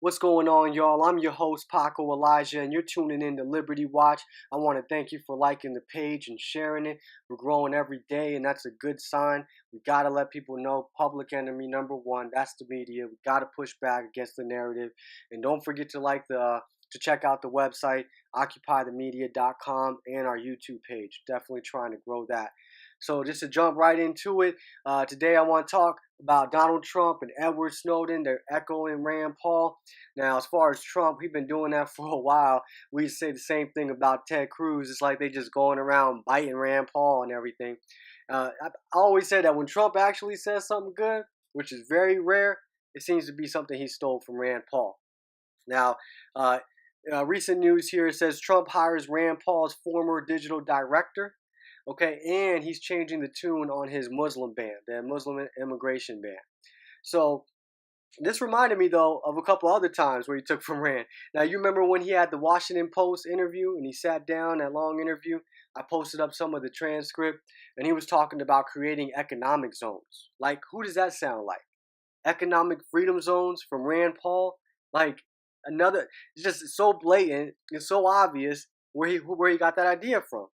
What's going on, y'all? I'm your host, Paco Elijah, and you're tuning in to Liberty Watch. I want to thank you for liking the page and sharing it. We're growing every day, and that's a good sign. We got to let people know public enemy number one, that's the media. We got to push back against the narrative. And don't forget to check out the website, occupythemedia.com, and our YouTube page. Definitely trying to grow that. So just to jump right into it, today I want to talk about Donald Trump and Edward Snowden. They're echoing Rand Paul. Now, as far as Trump, he's been doing that for a while. We say the same thing about Ted Cruz. It's like they just going around biting Rand Paul and everything. I always say that when Trump actually says something good, which is very rare, it seems to be something he stole from Rand Paul. Now, recent news here says Trump hires Rand Paul's former digital director. Okay, and he's changing the tune on his Muslim ban, the Muslim immigration ban. So this reminded me, though, of a couple other times where he took from Rand. Now, you remember when he had the Washington Post interview and he sat down, that long interview? I posted up some of the transcript, and he was talking about creating economic zones. Like, who does that sound like? Economic freedom zones from Rand Paul? Like, it's just so blatant, it's so obvious where he got that idea from.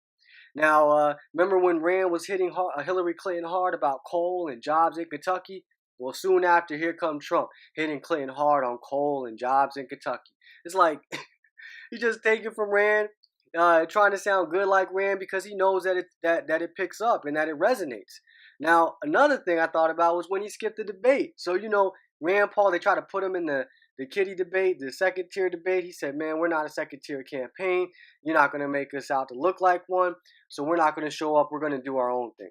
Now, remember when Rand was hitting Hillary Clinton hard about coal and jobs in Kentucky? Well, soon after, here comes Trump hitting Clinton hard on coal and jobs in Kentucky. It's like he just taking from Rand, trying to sound good like Rand because he knows that it picks up and that it resonates. Now, another thing I thought about was when he skipped the debate. So, Rand Paul, they try to put him in the kiddie debate, the second tier debate. He said, man, we're not a second tier campaign. You're not going to make us out to look like one. So we're not going to show up. We're going to do our own thing.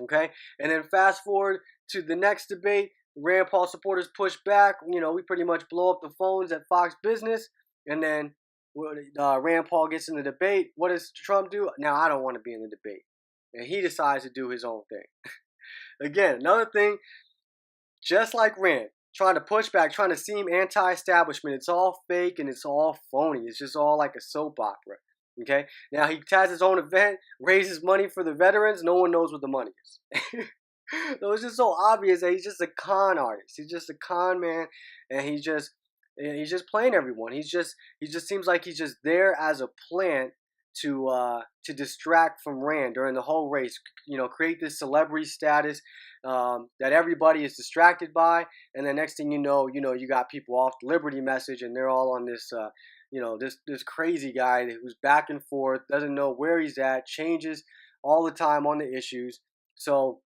Okay. And then fast forward to the next debate. Rand Paul supporters push back. We pretty much blow up the phones at Fox Business. And then Rand Paul gets in the debate. What does Trump do? Now, I don't want to be in the debate. And he decides to do his own thing. Again, another thing, just like Rand, trying to push back, trying to seem anti-establishment. It's all fake and it's all phony. It's just all like a soap opera. Okay? Now, he has his own event, raises money for the veterans. No one knows what the money is. So it's just so obvious that he's just a con artist. He's just a con man, and he's just playing everyone. He just seems like he's just there as a plant to distract from Rand during the whole race. Create this celebrity status that everybody is distracted by, and the next thing you know, you got people off the Liberty message, and they're all on this, this crazy guy who's back and forth, doesn't know where he's at, changes all the time on the issues. So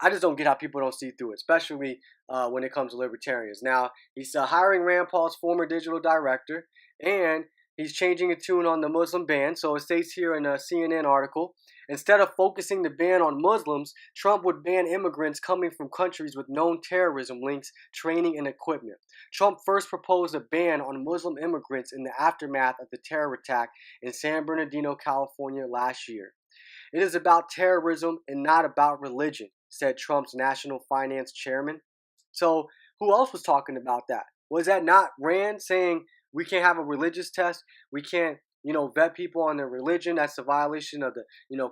I just don't get how people don't see through it, especially when it comes to libertarians. Now, he's hiring Rand Paul's former digital director, and he's changing a tune on the Muslim ban. So it states here in a CNN article, instead of focusing the ban on Muslims, Trump would ban immigrants coming from countries with known terrorism links, training, and equipment. Trump first proposed a ban on Muslim immigrants in the aftermath of the terror attack in San Bernardino, California last year. It is about terrorism and not about religion, said Trump's national finance chairman. So who else was talking about that? Was that not Rand saying we can't have a religious test? We can't, vet people on their religion. That's a violation of the,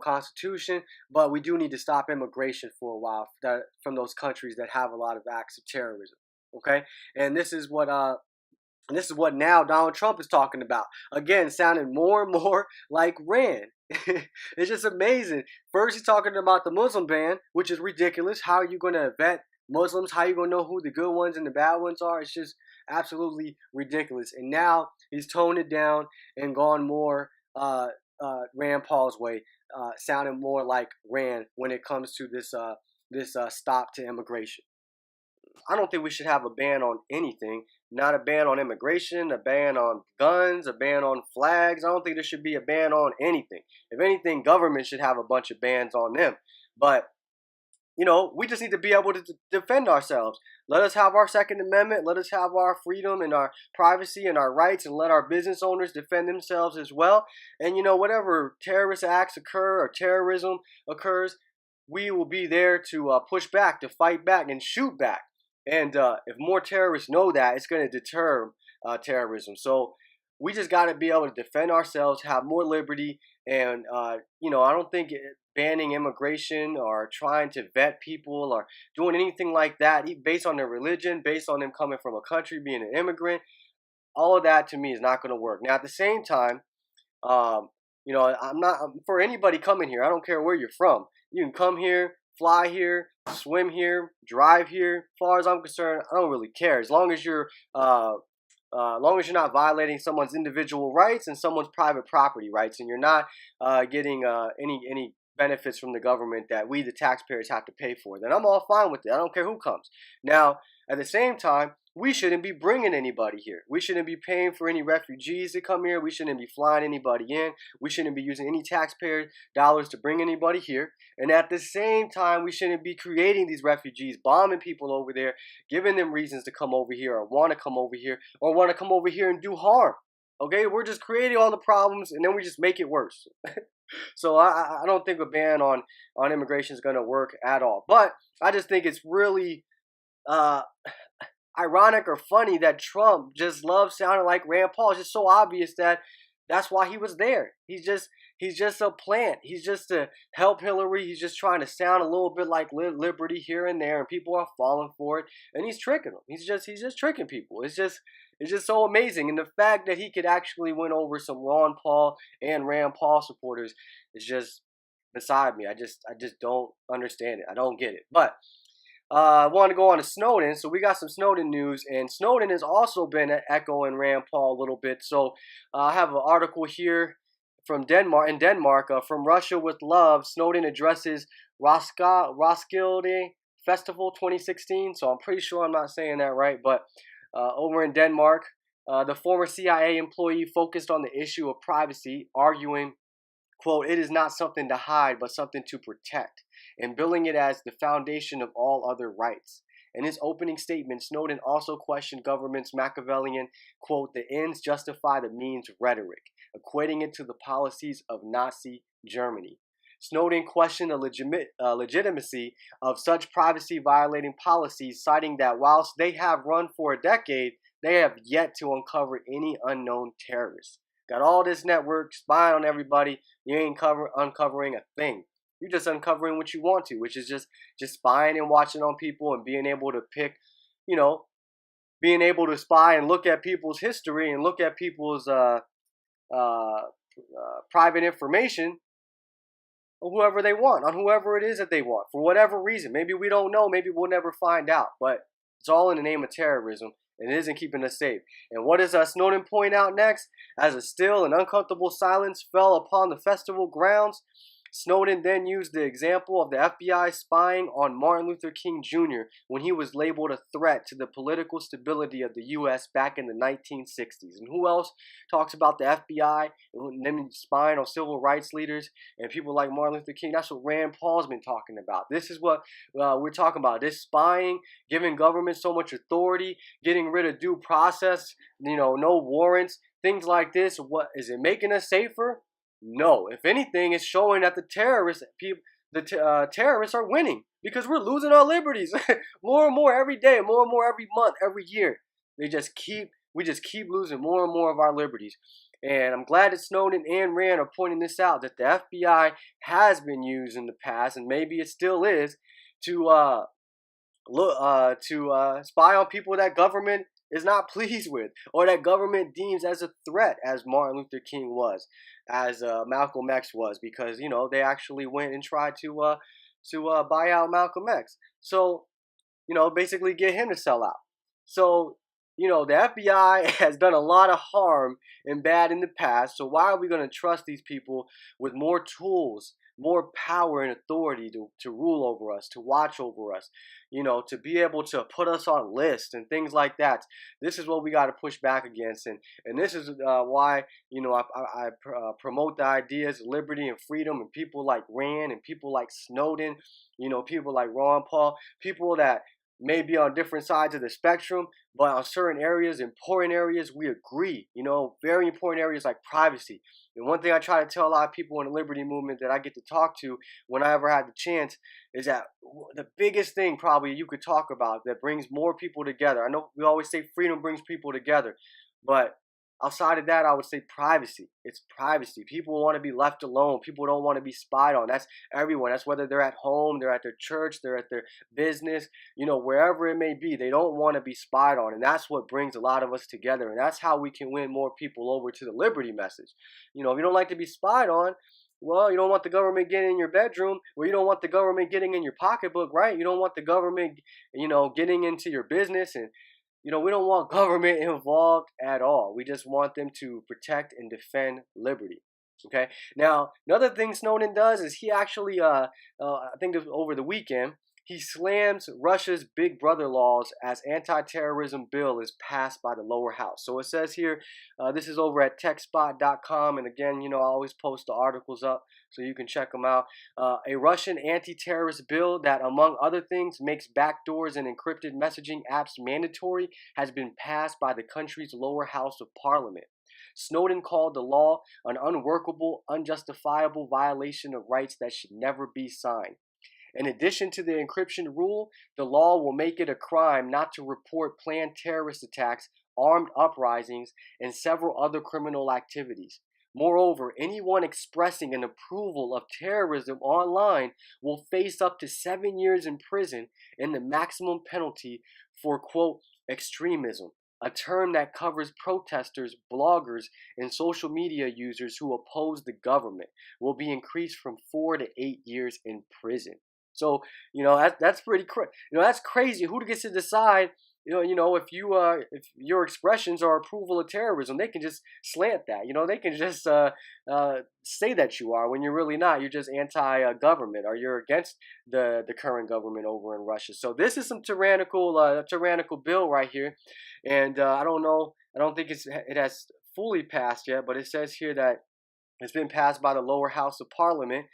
Constitution. But we do need to stop immigration for a while from those countries that have a lot of acts of terrorism. Okay, and this is what now Donald Trump is talking about. Again, sounding more and more like Rand. It's just amazing. First, he's talking about the Muslim ban, which is ridiculous. How are you going to vet Muslims? How are you going to know who the good ones and the bad ones are? It's just absolutely ridiculous. And now he's toned it down and gone more Rand Paul's way, sounding more like Rand when it comes to this stop to immigration. I don't think we should have a ban on anything. Not a ban on immigration, a ban on guns, a ban on flags. I don't think there should be a ban on anything. If anything, government should have a bunch of bans on them. But we just need to be able to defend ourselves. Let us have our Second Amendment. Let us have our freedom and our privacy and our rights, and let our business owners defend themselves as well. And whatever terrorist acts occur or terrorism occurs, we will be there to push back, to fight back, and shoot back. And if more terrorists know that, it's going to deter terrorism. So we just got to be able to defend ourselves, have more liberty, and I don't think banning immigration or trying to vet people or doing anything like that based on their religion, based on them coming from a country, being an immigrant, all of that to me is not going to work. Now, at the same time, um, I'm not for anybody coming here. I don't care where you're from. You can come here, fly here, swim here, drive here. As far as I'm concerned, I don't really care. As long as you're not violating someone's individual rights and someone's private property rights, and you're not getting any benefits from the government that we, the taxpayers, have to pay for, then I'm all fine with it. I don't care who comes. Now, at the same time, we shouldn't be bringing anybody here. We shouldn't be paying for any refugees to come here. We shouldn't be flying anybody in. We shouldn't be using any taxpayer dollars to bring anybody here. And at the same time, we shouldn't be creating these refugees, bombing people over there, giving them reasons to come over here or want to come over here or want to come over here and do harm. Okay, we're just creating all the problems and then we just make it worse. So I don't think a ban on immigration is going to work at all. But I just think it's really ironic or funny that Trump just loves sounding like Rand Paul. It's just so obvious that that's why he was there. He's just a plant. He's just to help Hillary. He's just trying to sound a little bit like liberty here and there, and people are falling for it. And he's tricking them. He's just tricking people. It's just so amazing. And the fact that he could actually win over some Ron Paul and Rand Paul supporters is just beside me. I just don't understand it. I don't get it. But I want to go on to Snowden. So we got some Snowden news, and Snowden has also been echoing Rand Paul a little bit. So I have an article here from Denmark, from Russia with Love. Snowden addresses Roskilde Festival 2016. So I'm pretty sure I'm not saying that right, but over in Denmark, the former CIA employee focused on the issue of privacy, arguing, quote, "It is not something to hide, but something to protect," and billing it as the foundation of all other rights. In his opening statement, Snowden also questioned government's Machiavellian, quote, "the ends justify the means" rhetoric, equating it to the policies of Nazi Germany. Snowden questioned the legitimacy of such privacy-violating policies, citing that whilst they have run for a decade, they have yet to uncover any unknown terrorists. Got all this network spying on everybody. You ain't uncovering a thing. You're just uncovering what you want to, which is just spying and watching on people and being able to pick, being able to spy and look at people's history and look at people's private information on whoever they want, on whoever it is that they want, for whatever reason. Maybe we don't know. Maybe we'll never find out. But it's all in the name of terrorism. And it isn't keeping us safe. And what does Snowden point out next? As a still and uncomfortable silence fell upon the festival grounds, Snowden then used the example of the FBI spying on Martin Luther King Jr. when he was labeled a threat to the political stability of the U.S. back in the 1960s. And who else talks about the FBI and them spying on civil rights leaders and people like Martin Luther King? That's what Rand Paul's been talking about. This is what we're talking about. This spying, giving government so much authority, getting rid of due process, no warrants, things like this. What is it making us safer? No. If anything, it's showing that the terrorists are winning because we're losing our liberties more and more every day, more and more every month, every year. We just keep losing more and more of our liberties. And I'm glad that Snowden and Rand are pointing this out, that the FBI has been used in the past, and maybe it still is, to spy on people that government is not pleased with, or that government deems as a threat, as Martin Luther King was, as Malcolm X was, because they actually went and tried to buy out Malcolm X. So basically get him to sell out. So the FBI has done a lot of harm and bad in the past. So why are we going to trust these people with more tools, more power and authority to rule over us, to watch over us, to be able to put us on lists and things like that? This is what we got to push back against. And this is why, I promote the ideas of liberty and freedom, and people like Rand and people like Snowden, people like Ron Paul, people that may be on different sides of the spectrum, but on certain areas, important areas, we agree, very important areas like privacy. And one thing I try to tell a lot of people in the liberty movement that I get to talk to when I ever had the chance is that the biggest thing probably you could talk about that brings more people together. I know we always say freedom brings people together, but outside of that, I would say privacy. It's privacy. People want to be left alone. People don't want to be spied on. That's everyone. That's whether they're at home, they're at their church, they're at their business, wherever it may be. They don't want to be spied on. And that's what brings a lot of us together. And that's how we can win more people over to the liberty message. If you don't like to be spied on, well, you don't want the government getting in your bedroom. Well, you don't want the government getting in your pocketbook, right? You don't want the government, getting into your business. And, we don't want government involved at all. We just want them to protect and defend liberty. Okay. Now, another thing Snowden does is he actually, I think it was over the weekend, he slams Russia's Big Brother laws as anti-terrorism bill is passed by the lower house. So it says here, this is over at techspot.com. And again, I always post the articles up so you can check them out. A Russian anti-terrorist bill that, among other things, makes backdoors and encrypted messaging apps mandatory has been passed by the country's lower house of parliament. Snowden called the law an unworkable, unjustifiable violation of rights that should never be signed. In addition to the encryption rule, the law will make it a crime not to report planned terrorist attacks, armed uprisings, and several other criminal activities. Moreover, anyone expressing an approval of terrorism online will face up to 7 years in prison and the maximum penalty for, quote, extremism, a term that covers protesters, bloggers, and social media users who oppose the government, will be increased from 4 to 8 years in prison. So, that's pretty crazy. That's crazy. Who gets to decide, if your expressions are approval of terrorism? They can just slant that. They can just say that you are when you're really not. You're just anti-government, or you're against the current government over in Russia. So this is some tyrannical bill right here, and I don't know. I don't think it has fully passed yet, but it says here that it's been passed by the lower house of parliament.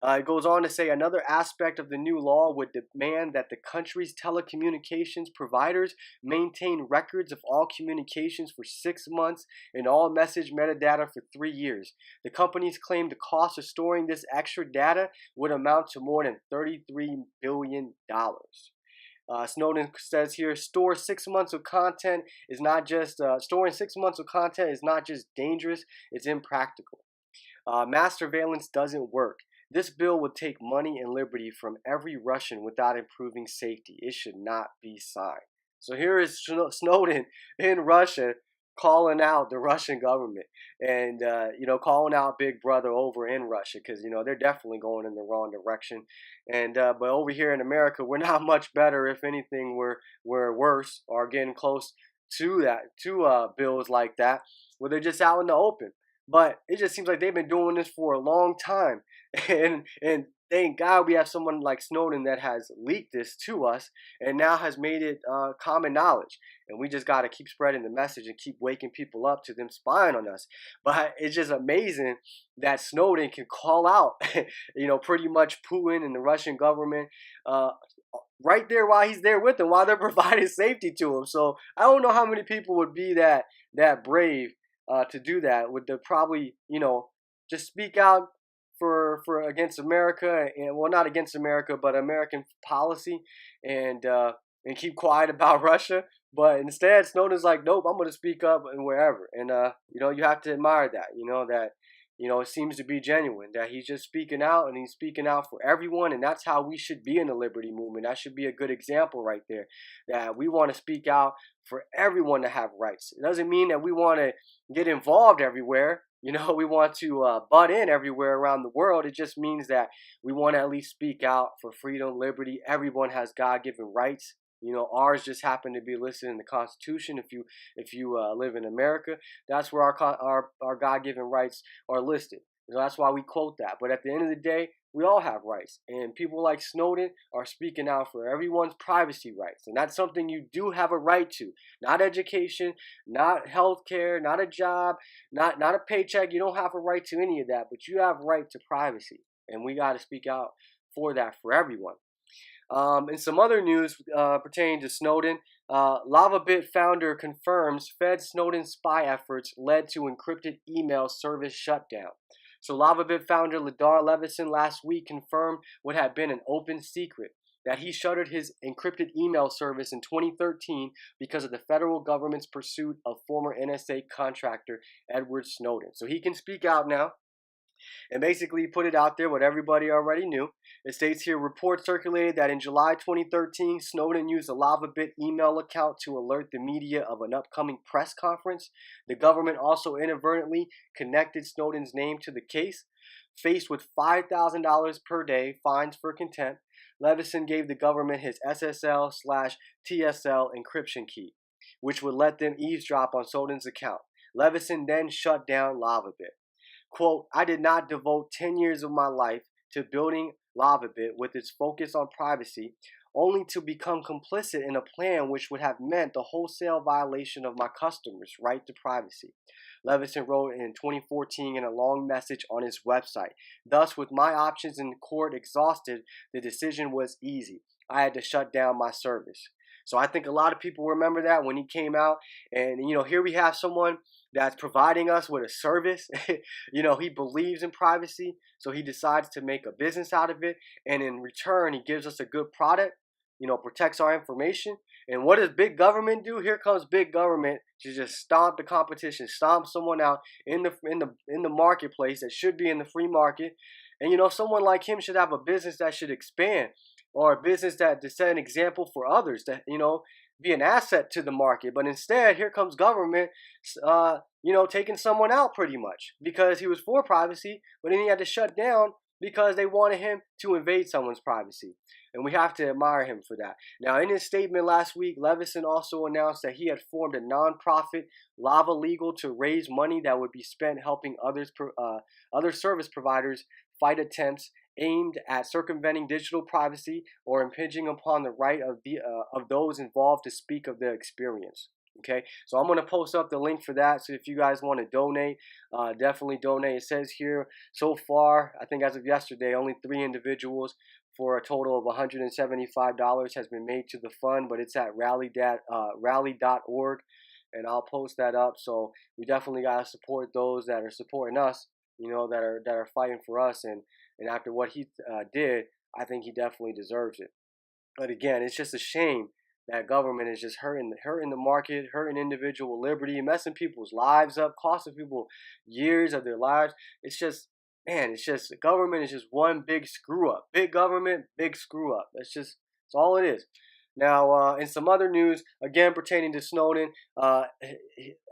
It goes on to say another aspect of the new law would demand that the country's telecommunications providers maintain records of all communications for 6 months and all message metadata for 3 years. The companies claim the cost of storing this extra data would amount to more than $33 billion. Snowden says here, storing 6 months of content is not just dangerous, it's impractical. Mass surveillance doesn't work. This bill would take money and liberty from every Russian without improving safety. It should not be signed. So here is Snowden in Russia calling out the Russian government and, calling out Big Brother over in Russia because, they're definitely going in the wrong direction. And but over here in America, we're not much better. If anything, we're worse or getting close to bills like that where they're just out in the open. But it just seems like they've been doing this for a long time. And thank God we have someone like Snowden that has leaked this to us and now has made it common knowledge. And we just got to keep spreading the message and keep waking people up to them spying on us. But it's just amazing that Snowden can call out, pretty much Putin and the Russian government right there while he's there with them, while they're providing safety to him. So I don't know how many people would be that brave to do that. Would they probably, just speak out for against America, and well, not against America, but American policy, and keep quiet about Russia. But instead, Snowden's like, nope, I'm going to speak up and wherever. And you have to admire that. It seems to be genuine that he's just speaking out, and he's speaking out for everyone. And that's how we should be in the liberty movement. That should be a good example right there, that we want to speak out for everyone to have rights. It doesn't mean that we want to get involved everywhere. We want to butt in everywhere around the world. It just means that we want to at least speak out for freedom, liberty. Everyone has God-given rights. Ours just happen to be listed in the Constitution. If you live in America, that's where our God-given rights are listed. That's why we quote that. But at the end of the day, we all have rights. And people like Snowden are speaking out for everyone's privacy rights. And that's something you do have a right to. Not education, not health care, not a job, not a paycheck. You don't have a right to any of that. But you have right to privacy. And we got to speak out for that for everyone. And some other news pertaining to Snowden, LavaBit founder confirms Fed Snowden spy efforts led to encrypted email service shutdown. So LavaBit founder Ladar Levison last week confirmed what had been an open secret. that he shuttered his encrypted email service in 2013 because of the federal government's pursuit of former NSA contractor Edward Snowden. So he can speak out now and basically put it out there what everybody already knew. It states here, reports circulated that in July 2013, Snowden used a LavaBit email account to alert the media of an upcoming press conference. The government also inadvertently connected Snowden's name to the case. Faced with $5,000 per day fines for contempt, Leveson gave the government his SSL/TSL encryption key, which would let them eavesdrop on Snowden's account. Leveson then shut down LavaBit. Quote, I did not devote 10 years of my life to building LavaBit with its focus on privacy, only to become complicit in a plan which would have meant the wholesale violation of my customers' right to privacy. Leveson wrote in 2014 in a long message on his website. Thus, with my options in court exhausted, the decision was easy. I had to shut down my service. So I think a lot of people remember that when he came out. And, here we have someone that's providing us with a service. He believes in privacy, so he decides to make a business out of it. And in return, he gives us a good product, protects our information. And what does big government do? Here comes big government to just stomp the competition, stomp someone out in the marketplace that should be in the free market. And someone like him should have a business that should expand, or a business that to set an example for others, that be an asset to the market. But instead, here comes government, taking someone out pretty much because he was for privacy, but then he had to shut down because they wanted him to invade someone's privacy. And we have to admire him for that. Now, in his statement last week, Leveson also announced that he had formed a nonprofit, Lava Legal, to raise money that would be spent helping other service providers fight attempts aimed at circumventing digital privacy or impinging upon the right of those involved to speak of their experience. Okay, so I'm going to post up the link for that. So if you guys want to donate, definitely donate. It says here, so far, I think as of yesterday, only 3 individuals for a total of $175 has been made to the fund, but it's at rally.org, and I'll post that up. So we definitely got to support those that are supporting us, that are fighting for us. And after what he did, I think he definitely deserves it. But again, it's just a shame that government is just hurting the market, hurting individual liberty, messing people's lives up, costing people years of their lives. It's just government is just one big screw up. Big government, big screw up. That's all it is. Now, in some other news, again pertaining to Snowden,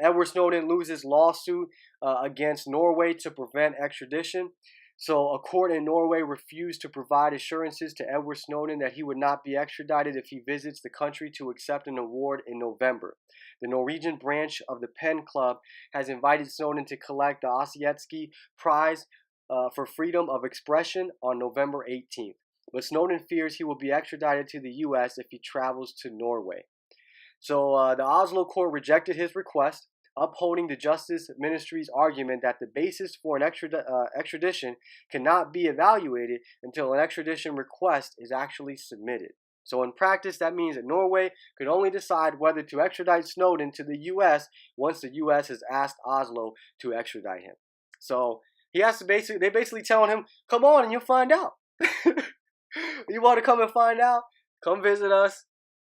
Edward Snowden loses lawsuit against Norway to prevent extradition. So a court in Norway refused to provide assurances to Edward Snowden that he would not be extradited if he visits the country to accept an award in November. The Norwegian branch of the Penn Club has invited Snowden to collect the Ossietzky Prize for freedom of expression on November 18th. But Snowden fears he will be extradited to the U.S. if he travels to Norway. So the Oslo court rejected his request, upholding the Justice Ministry's argument that the basis for an extradition cannot be evaluated until an extradition request is actually submitted. So in practice, that means that Norway could only decide whether to extradite Snowden to the U.S. once the U.S. has asked Oslo to extradite him. So he has to they're basically telling him, come on and you'll find out. You want to come and find out? Come visit us.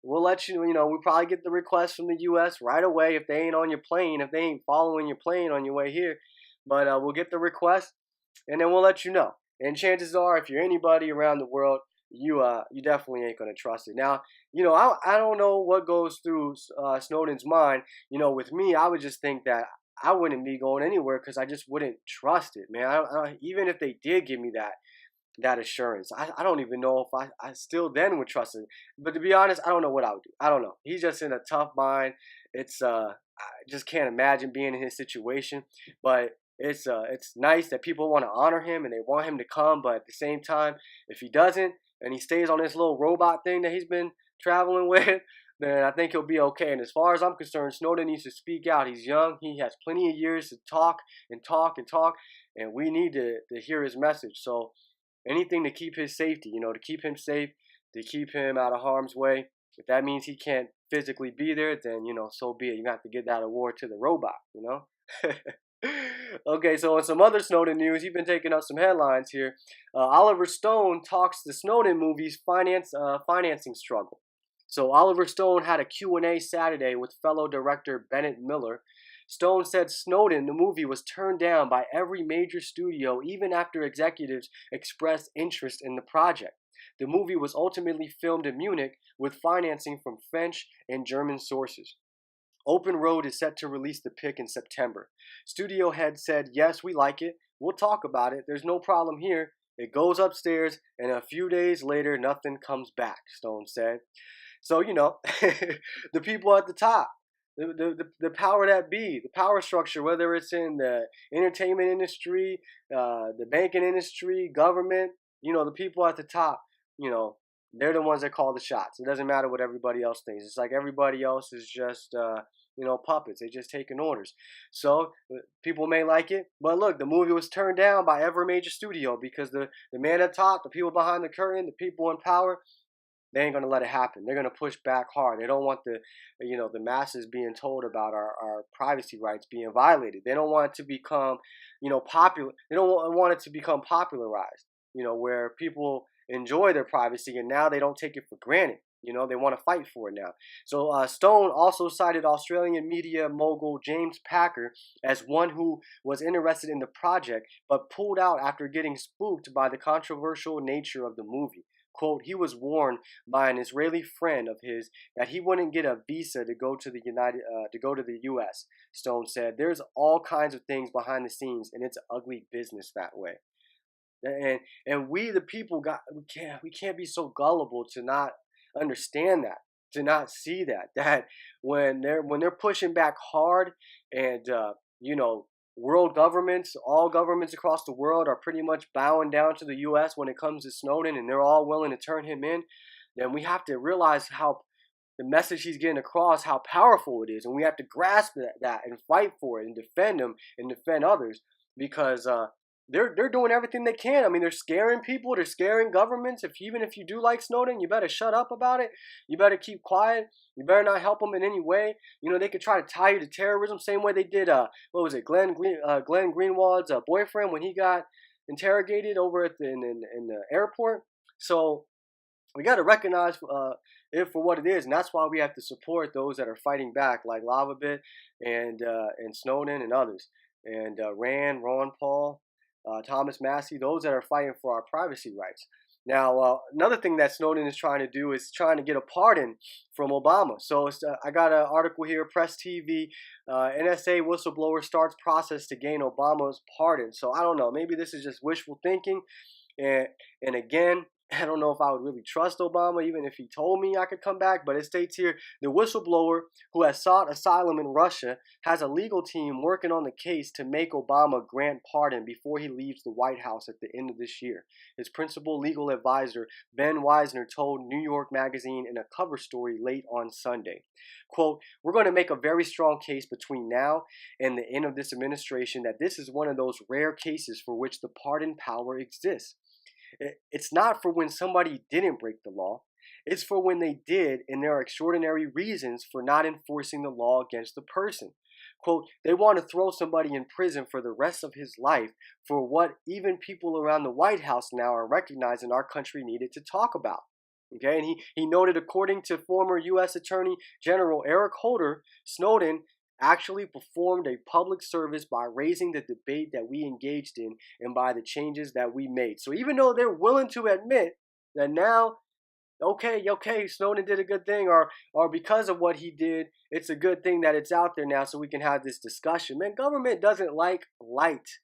We'll let we'll probably get the request from the U.S. right away if they ain't on your plane, if they ain't following your plane on your way here. But we'll get the request, and then we'll let you know. And chances are, if you're anybody around the world, you definitely ain't going to trust it. Now, I don't know what goes through Snowden's mind. With me, I would just think that I wouldn't be going anywhere because I just wouldn't trust it, man. Even if they did give me that assurance, I don't even know if I still then would trust it. But to be honest, I don't know what I would do. I don't know. He's just in a tough mind. I just can't imagine being in his situation. But it's nice that people want to honor him and they want him to come. But at the same time, if he doesn't and he stays on this little robot thing that he's been traveling with, then I think he'll be okay. And as far as I'm concerned, Snowden needs to speak out. He's young. He has plenty of years to talk and talk and talk. And we need to hear his message. So anything to keep his safety, to keep him safe, to keep him out of harm's way. If that means he can't physically be there, then, so be it. You have to give that award to the robot, Okay, so in some other Snowden news, you've been taking up some headlines here. Oliver Stone talks the Snowden movie's financing struggle. So Oliver Stone had a Q&A Saturday with fellow director Bennett Miller. Stone said Snowden, the movie, was turned down by every major studio even after executives expressed interest in the project. The movie was ultimately filmed in Munich with financing from French and German sources. Open Road is set to release the pick in September. Studio head said, "Yes, we like it. We'll talk about it. There's no problem here." It goes upstairs, and a few days later, nothing comes back, Stone said. So, the people at the top, the power that be, the power structure, whether it's in the entertainment industry, the banking industry, government, the people at the top, you know, they're the ones that call the shots. It doesn't matter what everybody else thinks. It's like everybody else is just, puppets. They're just taking orders. So people may like it, but look, the movie was turned down by every major studio because the man at top, the people behind the curtain, the people in power, they ain't gonna let it happen. They're gonna push back hard. They don't want the masses being told about our privacy rights being violated. They don't want it to become, popular. They don't want it to become popularized. Where people enjoy their privacy and now they don't take it for granted. They want to fight for it now. So Stone also cited Australian media mogul James Packer as one who was interested in the project but pulled out after getting spooked by the controversial nature of the movie. Quote, he was warned by an Israeli friend of his that he wouldn't get a visa to go to the U.S. Stone said, "There's all kinds of things behind the scenes, and it's ugly business that way." And we the people we can't be so gullible to not understand that, to not see that when they're pushing back hard and world governments, all governments across the world are pretty much bowing down to the US when it comes to Snowden and they're all willing to turn him in, then we have to realize how the message he's getting across, how powerful it is, and we have to grasp that and fight for it and defend him and defend others because they're doing everything they can. I mean, they're scaring people, they're scaring governments. Even if you do like Snowden, you better shut up about it. You better keep quiet. You better not help them in any way. They could try to tie you to terrorism, same way they did. What was it, Glenn Greenwald's boyfriend when he got interrogated over at in the airport. So we got to recognize it for what it is, and that's why we have to support those that are fighting back, like Lavabit and Snowden and others, and Ron Paul. Thomas Massey, those that are fighting for our privacy rights. Now, another thing that Snowden is trying to do is trying to get a pardon from Obama. So I got an article here, Press TV, NSA whistleblower starts process to gain Obama's pardon. So I don't know, maybe this is just wishful thinking. And again, I don't know if I would really trust Obama, even if he told me I could come back. But it states here, the whistleblower who has sought asylum in Russia has a legal team working on the case to make Obama grant pardon before he leaves the White House at the end of this year. His principal legal advisor, Ben Wisner, told New York Magazine in a cover story late on Sunday. Quote, we're going to make a very strong case between now and the end of this administration that this is one of those rare cases for which the pardon power exists. It's not for when somebody didn't break the law. It's for when they did, and there are extraordinary reasons for not enforcing the law against the person. Quote, they want to throw somebody in prison for the rest of his life for what even people around the White House now are recognizing our country needed to talk about. Okay, and he noted, according to former U.S. Attorney General Eric Holder, Snowden actually performed a public service by raising the debate that we engaged in and by the changes that we made. So even though they're willing to admit that now, okay, Snowden did a good thing, or because of what he did, it's a good thing that it's out there now so we can have this discussion. Man, government doesn't like light.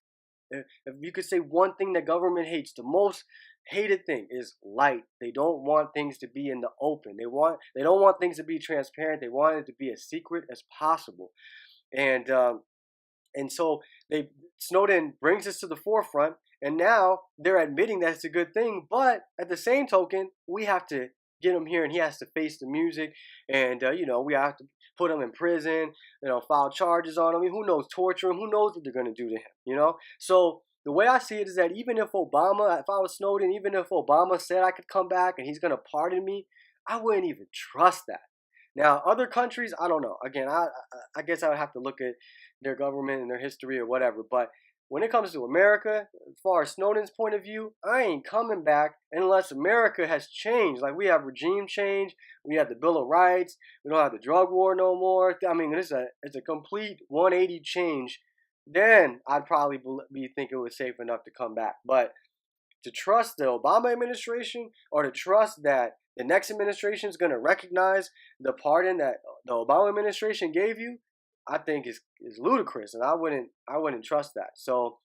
If you could say one thing that government hates, the most hated thing is light. They don't want things to be in the open. They don't want things to be transparent. They want it to be as secret as possible. And so Snowden brings this to the forefront, and now they're admitting that it's a good thing. But at the same token, we have to get him here, and he has to face the music, and we have to put him in prison, file charges on him. I mean, who knows, torture him? Who knows what they're going to do to him? So the way I see it is that if I was Snowden, even if Obama said I could come back and he's going to pardon me, I wouldn't even trust that. Now, other countries, I don't know. Again, I guess I would have to look at their government and their history or whatever. But when it comes to America, as far as Snowden's point of view, I ain't coming back unless America has changed. Like we have regime change, we have the Bill of Rights, we don't have the drug war no more. I mean, it's a complete 180 change. Then I'd probably be thinking it was safe enough to come back. But to trust the Obama administration or to trust that the next administration is going to recognize the pardon that the Obama administration gave you, I think is ludicrous, and I wouldn't trust that. So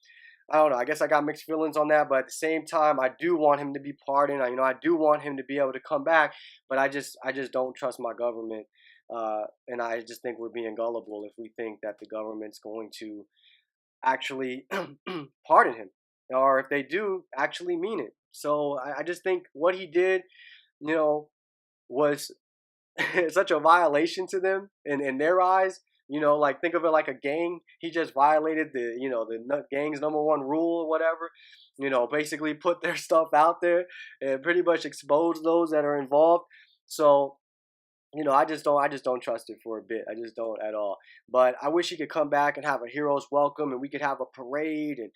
I don't know. I guess I got mixed feelings on that, but at the same time, I do want him to be pardoned. I do want him to be able to come back, but I just don't trust my government, and I just think we're being gullible if we think that the government's going to actually pardon him, or if they do, actually mean it. So I just think what he did, you know, was such a violation to them in their eyes. Like think of it like a gang. He just violated the gang's number one rule or whatever. Basically put their stuff out there and pretty much expose those that are involved. So I just don't trust it for a bit. I just don't at all. But I wish he could come back and have a hero's welcome, and we could have a parade, and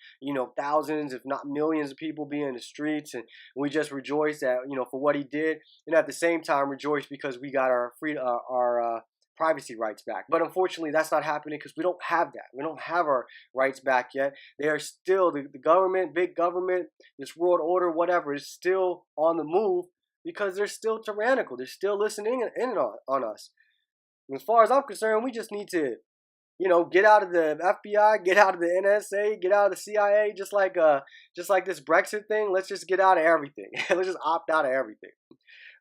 thousands, if not millions, of people be in the streets, and we just rejoice that for what he did, and at the same time rejoice because we got our privacy rights back. But unfortunately, that's not happening because we don't have that. We don't have our rights back yet. They are still the government, big government, this world order, whatever, is still on the move because they're still tyrannical. They're still listening in on us. And as far as I'm concerned, we just need to, get out of the FBI, get out of the NSA, get out of the CIA, just like this Brexit thing. Let's just get out of everything. Let's just opt out of everything.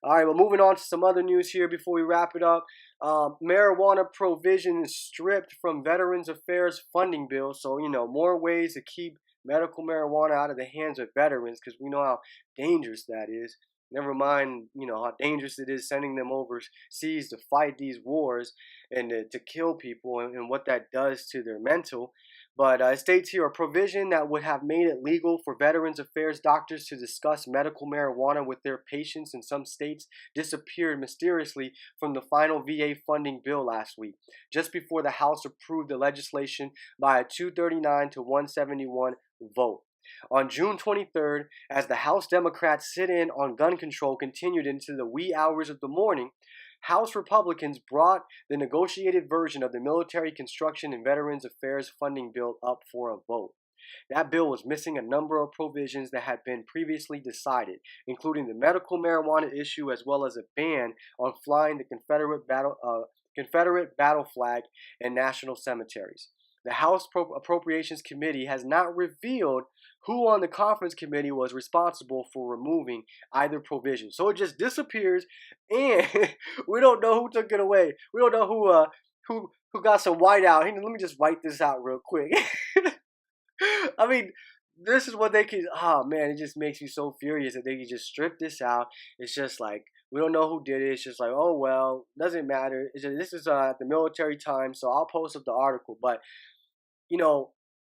All right, well, moving on to some other news here before we wrap it up. Marijuana provision is stripped from Veterans Affairs funding bill. So, more ways to keep medical marijuana out of the hands of veterans because we know how dangerous that is. Never mind, how dangerous it is sending them overseas to fight these wars and to kill people and what that does to their mental. But it states here a provision that would have made it legal for Veterans Affairs doctors to discuss medical marijuana with their patients in some states disappeared mysteriously from the final VA funding bill last week, just before the House approved the legislation by a 239 to 171 vote. On June 23rd, as the House Democrats' sit-in on gun control continued into the wee hours of the morning, House Republicans brought the negotiated version of the Military Construction and Veterans Affairs funding bill up for a vote. That bill was missing a number of provisions that had been previously decided, including the medical marijuana issue as well as a ban on flying the Confederate battle flag in national cemeteries. The House Appropriations Committee has not revealed who on the conference committee was responsible for removing either provision. So it just disappears, and we don't know who took it away. We don't know who got some white out. Let me just write this out real quick. I mean, this is what they can. Oh man, it just makes me so furious that they can just strip this out. It's just like we don't know who did it. It's just like, oh well, doesn't matter. This is the military time, so I'll post up the article. But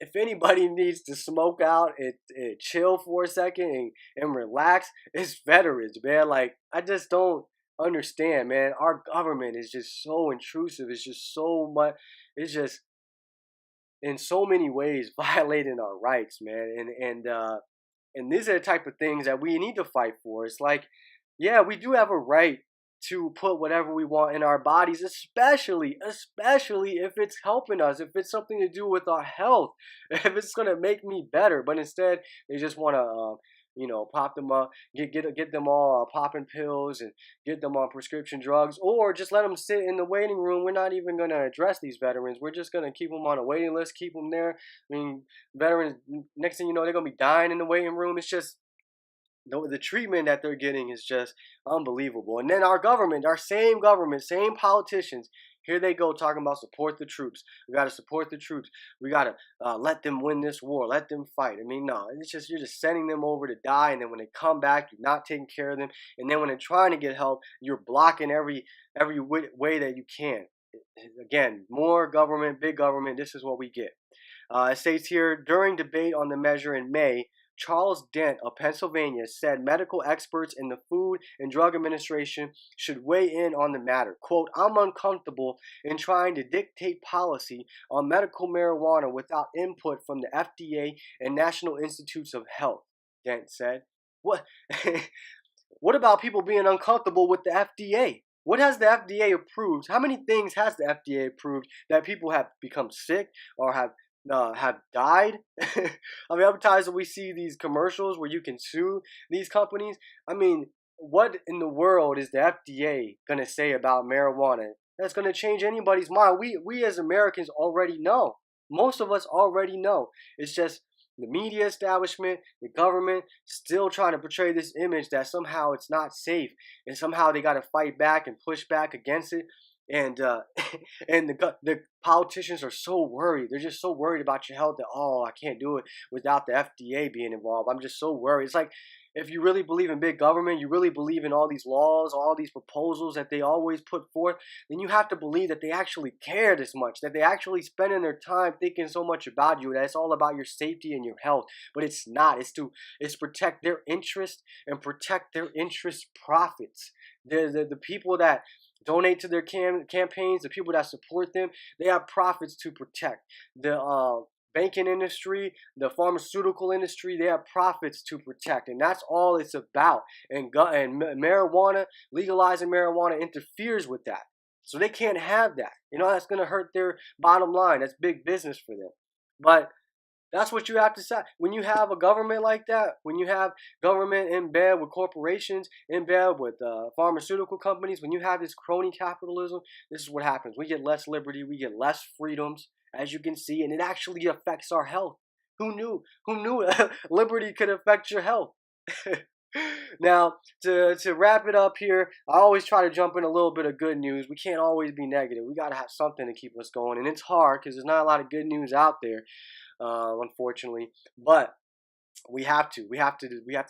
if anybody needs to smoke out and chill for a second and relax, it's veterans, man. Like, I just don't understand, man. Our government is just so intrusive. It's just so much. It's just in so many ways violating our rights, man. And these are the type of things that we need to fight for. It's like, yeah, we do have a right to put whatever we want in our bodies, especially if it's helping us, if it's something to do with our health, if it's gonna make me better. But instead, they just want to, pop them up, get them all popping pills and get them on prescription drugs, or just let them sit in the waiting room. We're not even gonna address these veterans. We're just gonna keep them on a waiting list, keep them there. I mean, veterans. Next thing you know, they're gonna be dying in the waiting room. It's just the treatment that they're getting is just unbelievable. And then our government, same politicians, here they go talking about support the troops. We got to support the troops. We got to let them win this war. Let them fight. I mean, no, it's just you're just sending them over to die. And then when they come back, you're not taking care of them. And then when they're trying to get help, you're blocking every way that you can. Again, more government, big government. This is what we get. It states here, during debate on the measure in May, Charles Dent of Pennsylvania said medical experts in the Food and Drug Administration should weigh in on the matter. Quote, I'm uncomfortable in trying to dictate policy on medical marijuana without input from the FDA and National Institutes of Health, Dent said. What? What about people being uncomfortable with the FDA? What has the FDA approved? How many things has the FDA approved that people have become sick or have died? I mean, every time we see these commercials where you can sue these companies, I mean, what in the world is the FDA gonna say about marijuana that's gonna change anybody's mind? We as Americans already know. Most of us already know. It's just the media establishment, the government, still trying to portray this image that somehow it's not safe, and somehow they got to fight back and push back against it. And and the politicians are so worried. They're just so worried about your health that, oh, I can't do it without the FDA being involved. I'm just so worried. It's like, if you really believe in big government, you really believe in all these laws, all these proposals that they always put forth, then you have to believe that they actually care this much, that they actually spending their time thinking so much about you, that it's all about your safety and your health. But it's not. It's protect their interest and protect their interest profits. The people that donate to their campaigns, the people that support them, they have profits to protect. The banking industry, the pharmaceutical industry, they have profits to protect, and that's all it's about. And marijuana, legalizing marijuana interferes with that, so they can't have that. You know, that's going to hurt their bottom line. That's big business for them. But that's what you have to say. When you have a government like that, when you have government in bed with corporations, in bed with pharmaceutical companies, when you have this crony capitalism, this is what happens. We get less liberty, we get less freedoms, as you can see, and it actually affects our health. Who knew? Who knew liberty could affect your health? Now, to wrap it up here, I always try to jump in a little bit of good news. We can't always be negative. We got to have something to keep us going, and it's hard because there's not a lot of good news out there, unfortunately. But we have to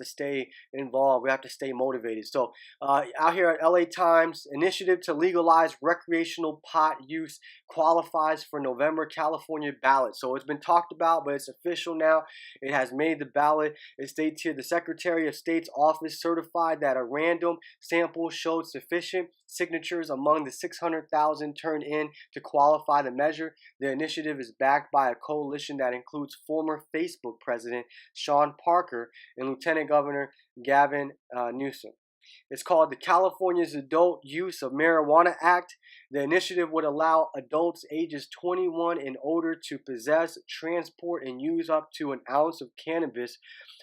stay involved. We have to stay motivated. So out here at LA Times, initiative to legalize recreational pot use qualifies for November California ballot. So it's been talked about, but it's official now. It has made the ballot. It states here the Secretary of State's office certified that a random sample showed sufficient signatures among the 600,000 turned in to qualify the measure. The initiative is backed by a coalition that includes former Facebook president Sean Parker and Lieutenant Governor Gavin Newsom. It's called the California's Adult Use of Marijuana Act. The initiative would allow adults ages 21 and older to possess, transport, and use up to an ounce of cannabis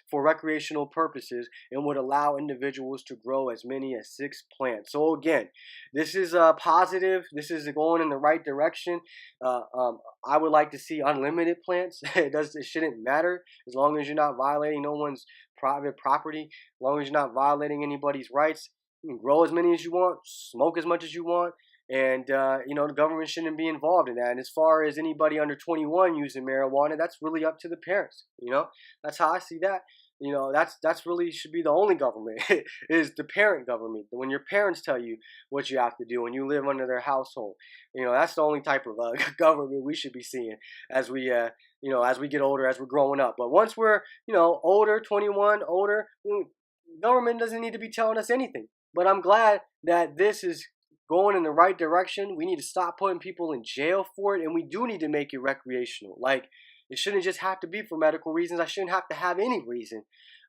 for recreational purposes, and would allow individuals to grow as many as 6 plants. So again, this is positive. This is going in the right direction. I would like to see unlimited plants. It shouldn't matter as long as you're not violating no one's private property. As long as you're not violating anybody's rights, you can grow as many as you want, smoke as much as you want, and the government shouldn't be involved in that. And as far as anybody under 21 using marijuana, that's really up to the parents. That's how I see that. That's really should be the only government is the parent government. When your parents tell you what you have to do and you live under their household, that's the only type of government we should be seeing as we as we get older, as we're growing up. But once we're older, 21, older, government doesn't need to be telling us anything. But I'm glad that this is going in the right direction. We need to stop putting people in jail for it, and we do need to make it recreational. Like, it shouldn't just have to be for medical reasons. I shouldn't have to have any reason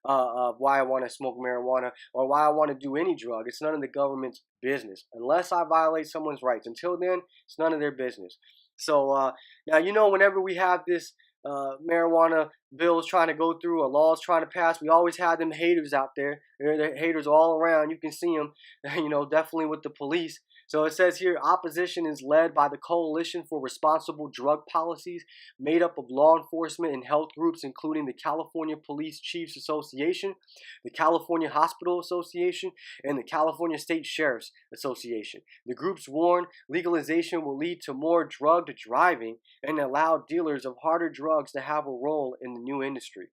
of why I want to smoke marijuana or why I want to do any drug. It's none of the government's business unless I violate someone's rights. Until then, it's none of their business. So now, whenever we have this marijuana bills trying to go through or laws trying to pass, we always have them haters out there. There are haters all around. You can see them, definitely with the police. So it says here, opposition is led by the Coalition for Responsible Drug Policies, made up of law enforcement and health groups, including the California Police Chiefs Association, the California Hospital Association, and the California State Sheriff's Association. The groups warn legalization will lead to more drug driving and allow dealers of harder drugs to have a role in the new industry.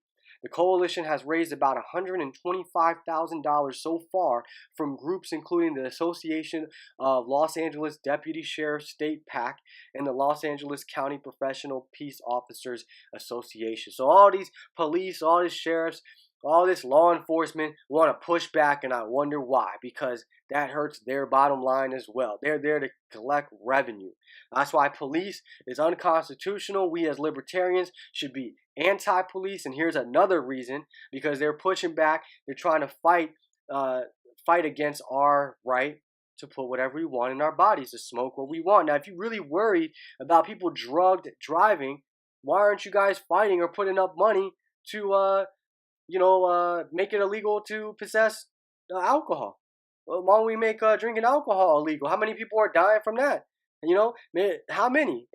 The coalition has raised about $125,000 so far from groups including the Association of Los Angeles Deputy Sheriffs State PAC and the Los Angeles County Professional Peace Officers Association. So all these police, all these sheriffs, all this law enforcement want to push back, and I wonder why, because that hurts their bottom line as well. They're there to collect revenue. That's why police is unconstitutional. We as libertarians should be anti-police, and here's another reason: because they're pushing back. They're trying to fight against our right to put whatever we want in our bodies, to smoke what we want. Now, if you're really worried about people drugged driving, why aren't you guys fighting or putting up money to make it illegal to possess alcohol? Well, why don't we make drinking alcohol illegal? How many people are dying from that? How many?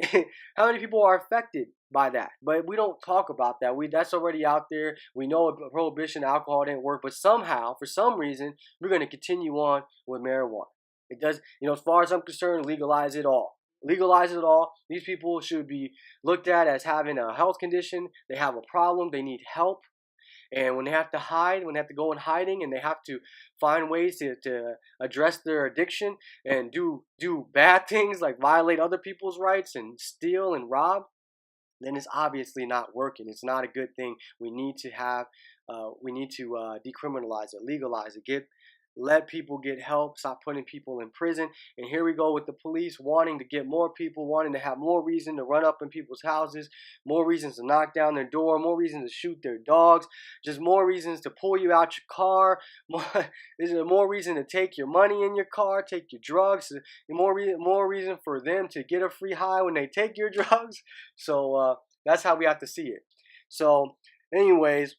How many people are affected by that? But we don't talk about that. That's already out there. We know prohibition of alcohol didn't work, but somehow, for some reason, we're going to continue on with marijuana. It does, as far as I'm concerned, legalize it all. Legalize it all. These people should be looked at as having a health condition. They have a problem. They need help. And when they have to hide, when they have to go in hiding, and they have to find ways to address their addiction and do bad things like violate other people's rights and steal and rob, then it's obviously not working. It's not a good thing. We need to decriminalize it, legalize it, let people get help, stop putting people in prison. And here we go with the police wanting to get more people, wanting to have more reason to run up in people's houses, more reasons to knock down their door, more reasons to shoot their dogs, just more reasons to pull you out your car, more reason to take your money in your car, take your drugs, more reason for them to get a free high when they take your drugs. So that's how we have to see it. So anyways,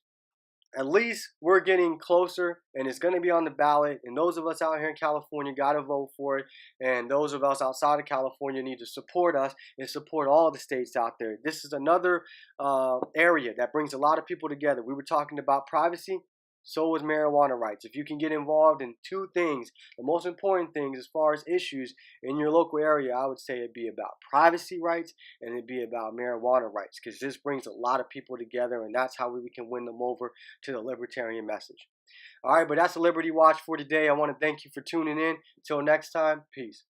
at least we're getting closer, and it's going to be on the ballot. And those of us out here in California got to vote for it. And those of us outside of California need to support us and support all the states out there. This is another area that brings a lot of people together. We were talking about privacy. So is marijuana rights. If you can get involved in two things, the most important things as far as issues in your local area, I would say it'd be about privacy rights and it'd be about marijuana rights, because this brings a lot of people together, and that's how we can win them over to the libertarian message. All right, but that's the Liberty Watch for today. I want to thank you for tuning in. Until next time, peace.